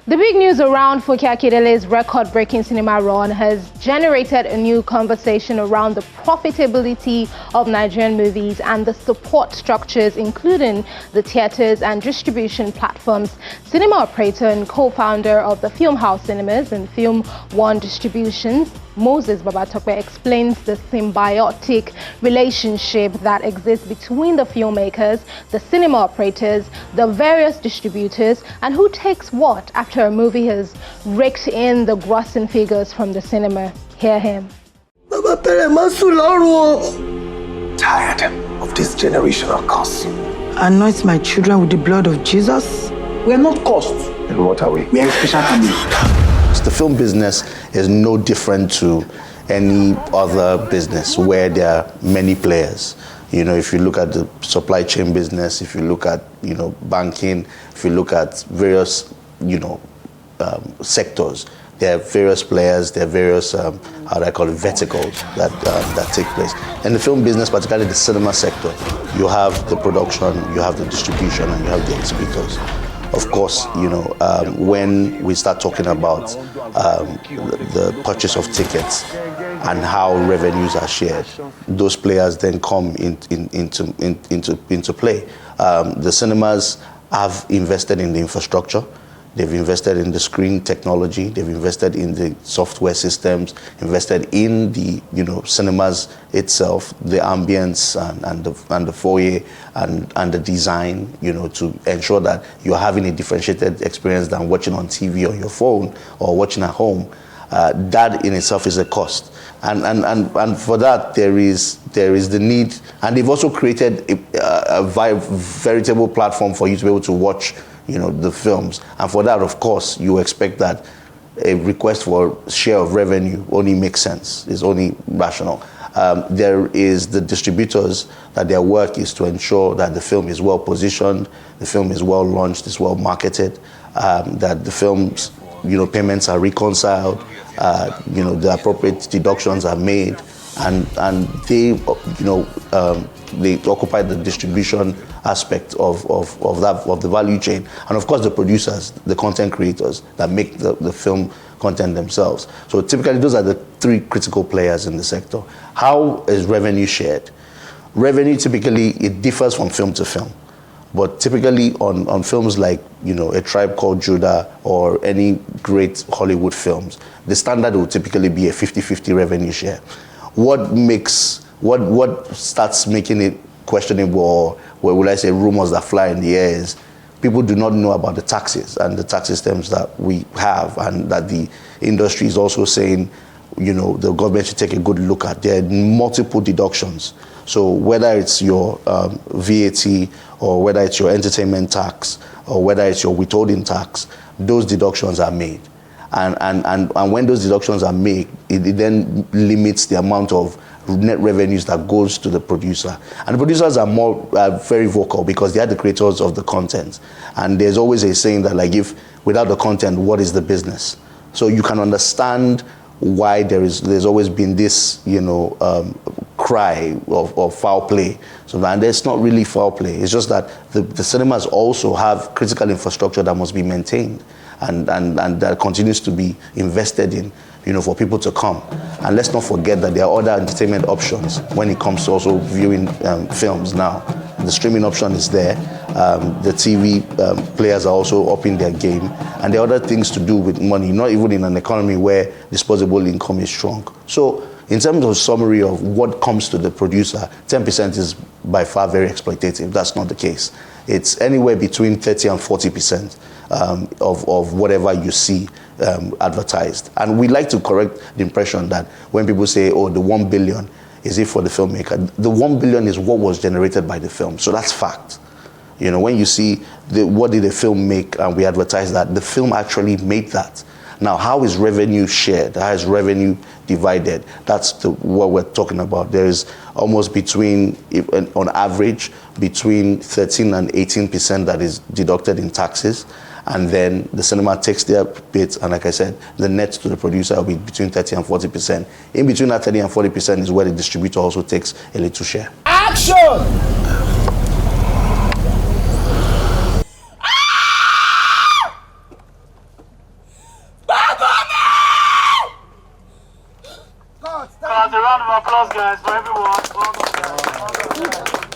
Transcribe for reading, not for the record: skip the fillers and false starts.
The big news around Funke Akindele's record-breaking cinema run has generated a new conversation around the profitability of Nigerian movies and the support structures, including the theaters and distribution platforms. Cinema operator and co-founder of the Filmhouse Cinemas and Film One Distributions, Moses Babatokpe, explains the symbiotic relationship that exists between the filmmakers, the cinema operators, the various distributors, and who takes what after a movie has raked in the grossing figures from the cinema. Hear him. Tired of this generational curse. Anoint my children with the blood of Jesus. We are not cursed. Then what are we? We are special family. The film business is no different to any other business where there are many players. You know, if you look at the supply chain business, if you look at, banking, if you look at various, sectors, there are various players, there are various, verticals that take place. In the film business, particularly the cinema sector, you have the production, you have the distribution, and you have the exhibitors. Of course, when we start talking about the purchase of tickets and how revenues are shared, those players then come into play. The cinemas have invested in the infrastructure. They've invested in the screen technology. They've invested in the software systems, invested in the cinemas itself, the ambience and the foyer and the design, to ensure that you're having a differentiated experience than watching on TV on your phone or watching at home. That in itself is a cost, and for that there is the need, and they've also created a veritable platform for you to be able to watch the films. And for that, of course, you expect that a request for share of revenue only makes sense, is only rational. There is the distributors that their work is to ensure that the film is well positioned, the film is well launched, is well marketed, that the film's payments are reconciled, the appropriate deductions are made, and they they occupy the distribution aspect of the value chain, and of course the producers, the content creators that make the film content themselves. So typically those are the three critical players in the sector. How is revenue shared? Revenue typically, it differs from film to film, but typically on films like A Tribe Called Judah or any great Hollywood films, the standard will typically be a 50-50 revenue share. What starts making it questionable, or what will I say, rumors that fly in the air, is people do not know about the taxes and the tax systems that we have, and that the industry is also saying, the government should take a good look at. There are multiple deductions. So whether it's your VAT, or whether it's your entertainment tax, or whether it's your withholding tax, those deductions are made. And when those deductions are made, it then limits the amount of net revenues that goes to the producer. And the producers are very vocal because they are the creators of the content. And there's always a saying that, like, if without the content, what is the business? So you can understand why there's always been this, cry of foul play. So, and there's not really foul play. It's just that the cinemas also have critical infrastructure that must be maintained and that continues to be invested in, for people to come. And let's not forget that there are other entertainment options when it comes to also viewing films now. The streaming option is there. The TV players are also upping their game. And there are other things to do with money, not even in an economy where disposable income is strong. So in terms of summary of what comes to the producer, 10% is by far very exploitative. That's not the case. It's anywhere between 30 and 40% of whatever you see advertised. And we like to correct the impression that when people say, oh, the 1 billion, is it for the filmmaker? The 1 billion is what was generated by the film. So that's fact. When you see what did the film make and we advertise that, the film actually made that. Now, how is revenue shared? How is revenue divided? That's what we're talking about. There is almost on average, between 13 and 18% that is deducted in taxes. And then the cinema takes their bit, and like I said, the net to the producer will be between 30 and 40%. In between that 30 and 40% is where the distributor also takes a little share. Action! that. A round of applause, guys, for everyone. Well done, guys. Well done, guys.